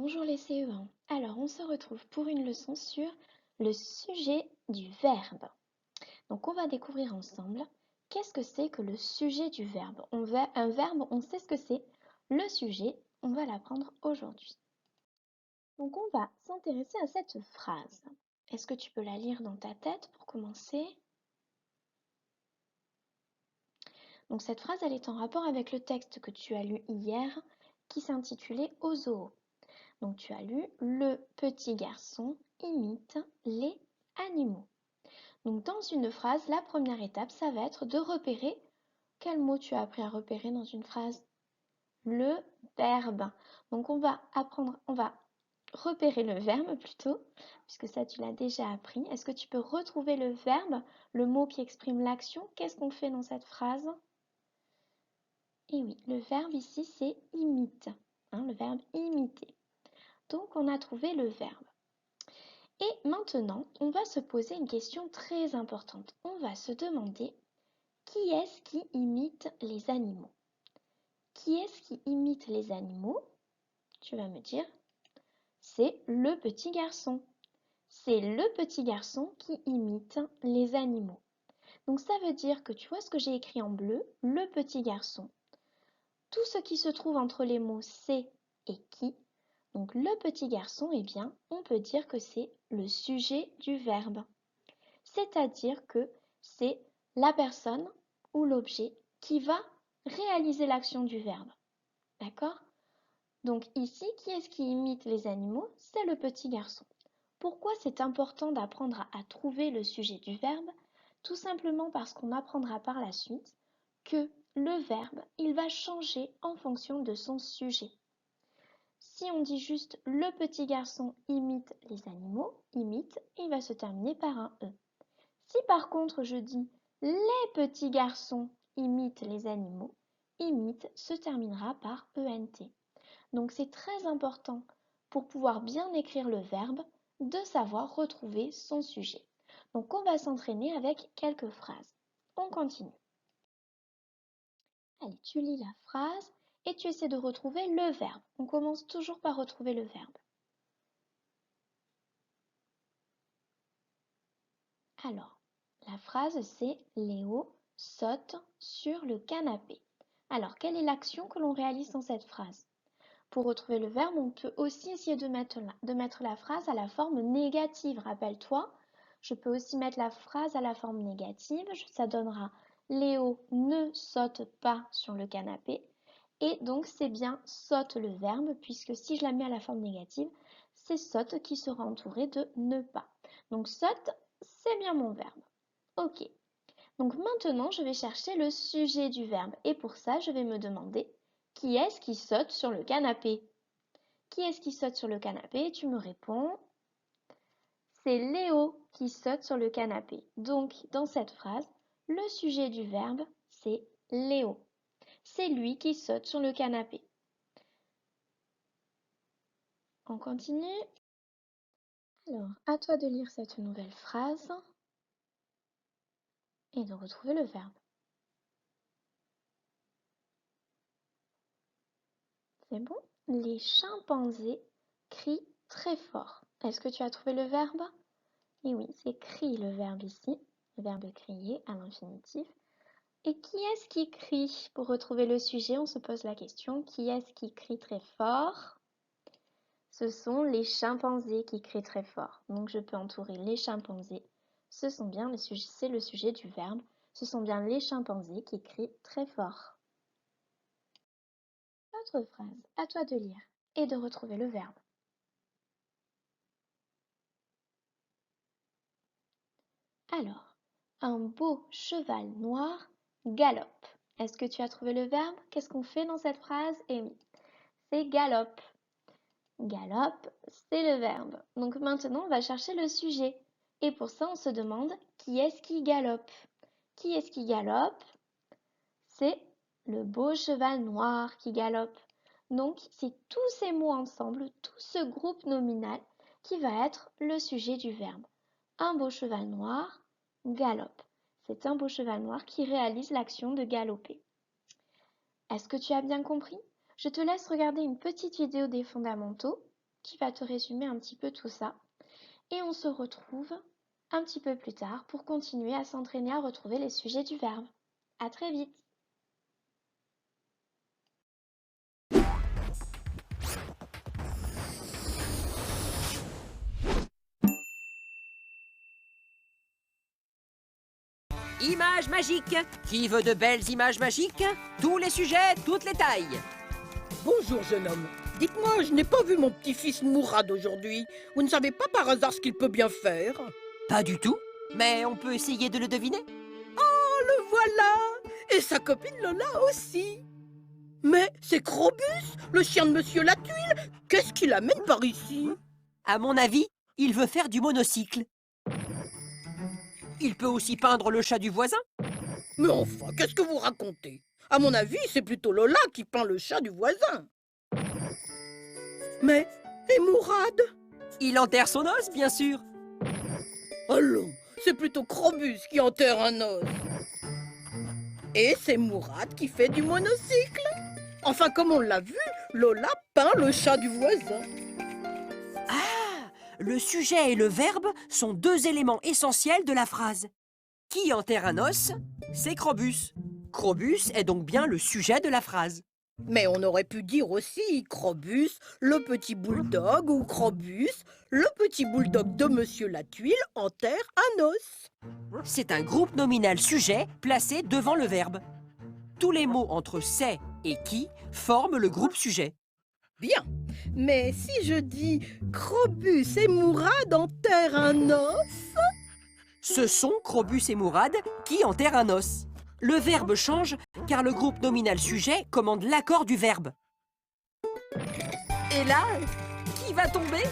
Bonjour les CE1. Alors, on se retrouve pour une leçon sur le sujet du verbe. Donc, on va découvrir ensemble qu'est-ce que c'est que le sujet du verbe. Un verbe, on sait ce que c'est. Le sujet, on va l'apprendre aujourd'hui. Donc, on va s'intéresser à cette phrase. Est-ce que tu peux la lire dans ta tête pour commencer? Donc, cette phrase, elle est en rapport avec le texte que tu as lu hier qui s'intitulait Au zoo. Donc tu as lu le petit garçon imite les animaux. Donc dans une phrase, la première étape, ça va être de repérer. Quel mot tu as appris à repérer dans une phrase? Le verbe. Donc on va repérer le verbe plutôt, puisque ça tu l'as déjà appris. Est-ce que tu peux retrouver le verbe, le mot qui exprime l'action? Qu'est-ce qu'on fait dans cette phrase? Et oui, le verbe ici c'est imite, le verbe imiter. Donc on a trouvé le verbe. Et maintenant, on va se poser une question très importante. On va se demander qui est-ce qui imite les animaux? Qui est-ce qui imite les animaux? Tu vas me dire, c'est le petit garçon. C'est le petit garçon qui imite les animaux. Donc ça veut dire que tu vois ce que j'ai écrit en bleu, le petit garçon. Tout ce qui se trouve entre les mots c'est et qui. Donc le petit garçon, eh bien, on peut dire que c'est le sujet du verbe. C'est-à-dire que c'est la personne ou l'objet qui va réaliser l'action du verbe. D'accord? Donc ici, qui est-ce qui imite les animaux? C'est le petit garçon. Pourquoi c'est important d'apprendre à trouver le sujet du verbe? Tout simplement parce qu'on apprendra par la suite que le verbe, il va changer en fonction de son sujet. Si on dit juste le petit garçon imite les animaux, imite, il va se terminer par un E. Si par contre je dis les petits garçons imitent les animaux, imite se terminera par ENT. Donc c'est très important pour pouvoir bien écrire le verbe de savoir retrouver son sujet. Donc on va s'entraîner avec quelques phrases. On continue. Allez, tu lis la phrase et tu essaies de retrouver le verbe. On commence toujours par retrouver le verbe. Alors, la phrase c'est Léo saute sur le canapé. Alors, quelle est l'action que l'on réalise dans cette phrase? Pour retrouver le verbe, on peut aussi essayer de mettre la phrase à la forme négative. Rappelle-toi, je peux aussi mettre la phrase à la forme négative. Ça donnera Léo ne saute pas sur le canapé. Et donc, c'est bien saute le verbe, puisque si je la mets à la forme négative, c'est saute qui sera entouré de ne pas. Donc, saute, c'est bien mon verbe. Ok. Donc maintenant, je vais chercher le sujet du verbe. Et pour ça, je vais me demander qui est-ce qui saute sur le canapé? Qui est-ce qui saute sur le canapé? Tu me réponds, c'est Léo qui saute sur le canapé. Donc, dans cette phrase, le sujet du verbe, c'est Léo. C'est lui qui saute sur le canapé. On continue. Alors, à toi de lire cette nouvelle phrase et de retrouver le verbe. C'est bon? Les chimpanzés crient très fort. Est-ce que tu as trouvé le verbe? Et oui, c'est crie le verbe ici, le verbe crier à l'infinitif. Et qui est-ce qui crie? Pour retrouver le sujet, on se pose la question, qui est-ce qui crie très fort? Ce sont les chimpanzés qui crient très fort. Donc je peux entourer les chimpanzés. Ce sont bien c'est le sujet du verbe. Ce sont bien les chimpanzés qui crient très fort. Autre phrase, à toi de lire et de retrouver le verbe. Alors, un beau cheval noir galope. Est-ce que tu as trouvé le verbe? Qu'est-ce qu'on fait dans cette phrase? Eh oui, c'est galope. Galope, c'est le verbe. Donc maintenant, on va chercher le sujet. Et pour ça, on se demande qui est-ce qui galope? Qui est-ce qui galope? C'est le beau cheval noir qui galope. Donc, c'est tous ces mots ensemble, tout ce groupe nominal qui va être le sujet du verbe. Un beau cheval noir galope. C'est un beau cheval noir qui réalise l'action de galoper. Est-ce que tu as bien compris? Je te laisse regarder une petite vidéo des fondamentaux qui va te résumer un petit peu tout ça. Et on se retrouve un petit peu plus tard pour continuer à s'entraîner à retrouver les sujets du verbe. À très vite! Images magiques. Qui veut de belles images magiques? Tous les sujets, toutes les tailles. Bonjour, jeune homme. Dites-moi, je n'ai pas vu mon petit-fils Mourad aujourd'hui. Vous ne savez pas par hasard ce qu'il peut bien faire? Pas du tout, mais on peut essayer de le deviner. Oh, le voilà! Et sa copine Lola aussi. Mais c'est Krobus, le chien de Monsieur Latuile. Qu'est-ce qu'il amène par ici? À mon avis, il veut faire du monocycle. Il peut aussi peindre le chat du voisin. Mais enfin, qu'est-ce que vous racontez? À mon avis, c'est plutôt Lola qui peint le chat du voisin. Mais, et Mourad? Il enterre son os, bien sûr. Allons, c'est plutôt Krobus qui enterre un os. Et c'est Mourad qui fait du monocycle. Enfin, comme on l'a vu, Lola peint le chat du voisin. Ah, le sujet et le verbe sont deux éléments essentiels de la phrase. Qui enterre un os? C'est Krobus. Krobus est donc bien le sujet de la phrase. Mais on aurait pu dire aussi Krobus, le petit bulldog, ou Krobus, le petit bulldog de Monsieur Latuile enterre un os. C'est un groupe nominal sujet placé devant le verbe. Tous les mots entre c'est et qui forment le groupe sujet. Bien, mais si je dis Krobus et Mourad enterrent un os? Ce sont Krobus et Mourad qui enterrent un os. Le verbe change car le groupe nominal sujet commande l'accord du verbe. Et là, qui va tomber?